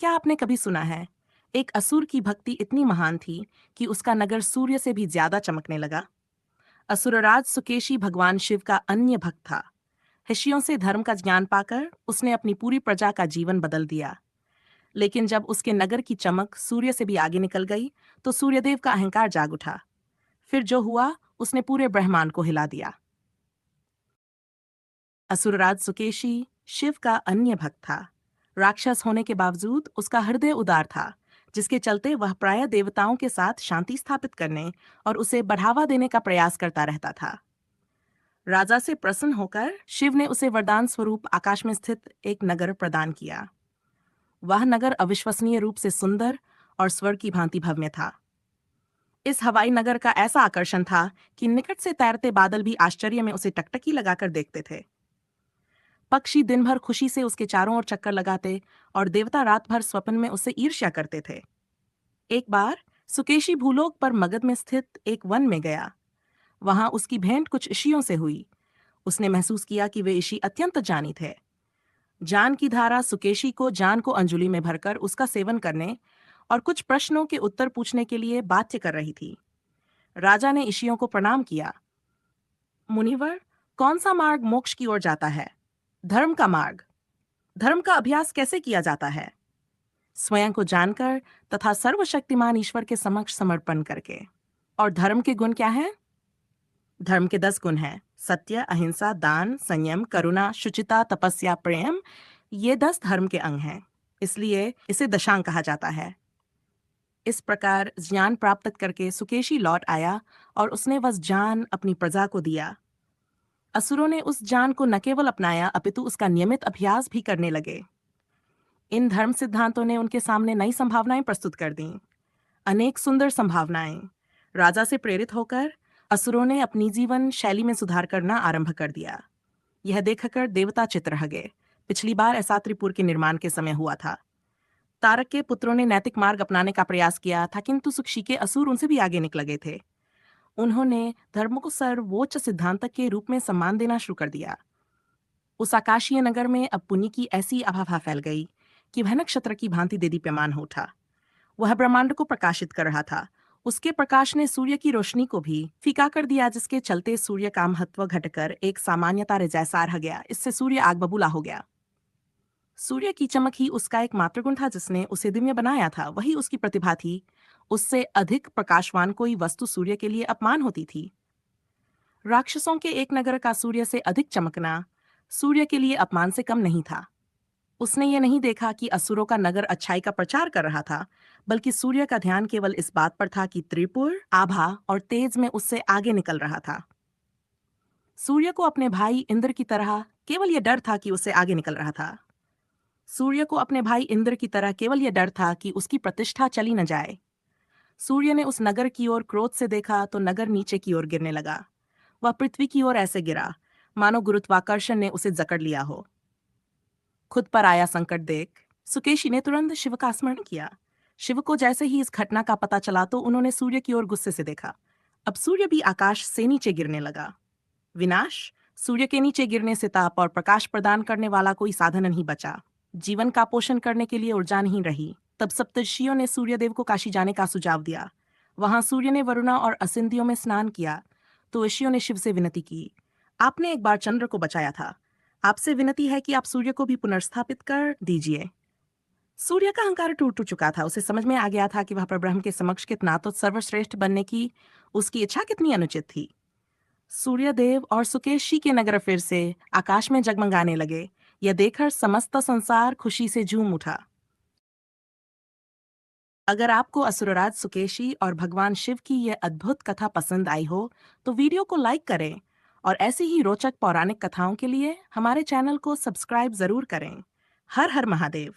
क्या आपने कभी सुना है, एक असुर की भक्ति इतनी महान थी कि उसका नगर सूर्य से भी ज्यादा चमकने लगा। असुरराज सुकेशी भगवान शिव का अन्य भक्त था। ऋषियों से धर्म का ज्ञान पाकर उसने अपनी पूरी प्रजा का जीवन बदल दिया। लेकिन जब उसके नगर की चमक सूर्य से भी आगे निकल गई, तो सूर्यदेव का अहंकार जाग उठा। फिर जो हुआ, उसने पूरे ब्रह्मांड को हिला दिया। असुरराज सुकेशी शिव का अन्य भक्त था। राक्षस होने के बावजूद उसका हृदय उदार था, जिसके चलते वह प्रायः देवताओं के साथ शांति स्थापित करने और उसे बढ़ावा देने का प्रयास करता रहता था। राजा से प्रसन्न होकर शिव ने उसे वरदान स्वरूप आकाश में स्थित एक नगर प्रदान किया। वह नगर अविश्वसनीय रूप से सुंदर और स्वर्ग की भांति भव्य था। इस हवाई नगर का ऐसा आकर्षण था कि निकट से तैरते बादल भी आश्चर्य में उसे टकटकी लगाकर देखते थे। पक्षी दिन भर खुशी से उसके चारों ओर चक्कर लगाते और देवता रात भर स्वप्न में उससे ईर्ष्या करते थे। एक बार सुकेशी भूलोक पर मगध में स्थित एक वन में गया। वहां उसकी भेंट कुछ ऋषियों से हुई। उसने महसूस किया कि वे ऋषि अत्यंत ज्ञानी थे। ज्ञान की धारा सुकेशी को जान को अंजुलि में भरकर उसका सेवन करने और कुछ प्रश्नों के उत्तर पूछने के लिए बाध्य कर रही थी। राजा ने ऋषियों को प्रणाम किया। मुनिवर, कौन सा मार्ग मोक्ष की ओर जाता है? धर्म का मार्ग। धर्म का अभ्यास कैसे किया जाता है? स्वयं को जानकर तथा सर्वशक्तिमान ईश्वर के समक्ष समर्पण करके। और धर्म के गुण क्या हैं? धर्म के 10 गुण हैं: सत्य, अहिंसा, दान, संयम, करुणा, शुचिता, तपस्या, प्रेम। ये 10 धर्म के अंग हैं, इसलिए इसे दशांग कहा जाता है। इस प्रकार ज्ञान प्राप्त करके सुकेशी लौट आया और उसने वह ज्ञान अपनी प्रजा को दिया। असुरों ने उस ज्ञान को न केवल अपनाया, अपितु उसका नियमित अभ्यास भी करने लगे। इन धर्म सिद्धांतों ने उनके सामने नई संभावनाएं प्रस्तुत कर दीं। अनेक सुंदर संभावनाएं। राजा से प्रेरित होकर असुरों ने अपनी जीवन शैली में सुधार करना आरंभ कर दिया। यह देखकर देवता चित्त रह गए। पिछली बार ऐसा त्रिपुर के निर्माण के समय हुआ था। तारक के पुत्रों ने नैतिक मार्ग अपनाने का प्रयास किया था, किंतु सुक्षी के असुर उनसे भी आगे निकल गए थे। उन्होंने धर्म को सर्वोच्च सिद्धांत के रूप में सम्मान देना शुरू कर दिया। उस आकाशीय नगर में अब पुण्य की ऐसी आभा फैल गई कि वह नक्षत्र की भांति दीप्यमान हो उठा। वह ब्रह्मांड को प्रकाशित कर रहा था। उसके प्रकाश ने सूर्य की रोशनी को भी फीका कर दिया, जिसके चलते सूर्य का महत्व घटकर एक सामान्य तारे जैसा रह गया। इससे सूर्य आग बबूला हो गया। सूर्य की चमक ही उसका एक मात्र गुण था जिसने उसे दिव्य बनाया था। वही उसकी प्रतिभा थी। उससे अधिक प्रकाशवान कोई वस्तु सूर्य के लिए अपमान होती थी। राक्षसों के एक नगर का सूर्य से अधिक चमकना सूर्य के लिए अपमान से कम नहीं था। उसने ये नहीं देखा कि असुरों का नगर अच्छाई का प्रचार कर रहा था, बल्कि सूर्य का ध्यान केवल इस बात पर था कि त्रिपुर आभा और तेज में उससे आगे निकल रहा था। सूर्य को अपने भाई इंद्र की तरह केवल यह डर था कि उससे आगे निकल रहा था। सूर्य को अपने भाई इंद्र की तरह केवल यह डर था कि उसकी प्रतिष्ठा चली न जाए। सूर्य ने उस नगर की ओर क्रोध से देखा तो नगर नीचे की ओर गिरने लगा। वह पृथ्वी की ओर ऐसे गिरा मानो गुरुत्वाकर्षण ने उसे जकड़ लिया हो। खुद पर आया संकट देख सुकेशी ने तुरंत शिव का स्मरण किया। शिव को जैसे ही इस घटना का पता चला तो उन्होंने सूर्य की ओर गुस्से से देखा। अब सूर्य भी आकाश से नीचे गिरने लगा। विनाश! सूर्य के नीचे गिरने से ताप और प्रकाश प्रदान करने वाला कोई साधन नहीं बचा। जीवन का पोषण करने के लिए ऊर्जा नहीं रही। तब सप्तर्षियों ने सूर्यदेव को काशी जाने का सुझाव दिया। वहां सूर्य ने वरुणा और असिंधियों में स्नान किया तो ऋषियों ने शिव से विनती की, आपने एक बार चंद्र को बचाया था, आपसे विनती है कि आप सूर्य को भी पुनर्स्थापित कर दीजिए। सूर्य का अहंकार टूट चुका था। उसे समझ में आ गया था कि वह परब्रह्म के समक्ष कितना तो सर्वश्रेष्ठ बनने की उसकी इच्छा कितनी अनुचित थी। सूर्यदेव और सुकेशी के नगर फिर से आकाश में जगमगाने लगे। यह देखकर समस्त संसार खुशी से झूम उठा। अगर आपको असुरराज सुकेशी और भगवान शिव की यह अद्भुत कथा पसंद आई हो तो वीडियो को लाइक करें और ऐसी ही रोचक पौराणिक कथाओं के लिए हमारे चैनल को सब्सक्राइब जरूर करें। हर हर महादेव।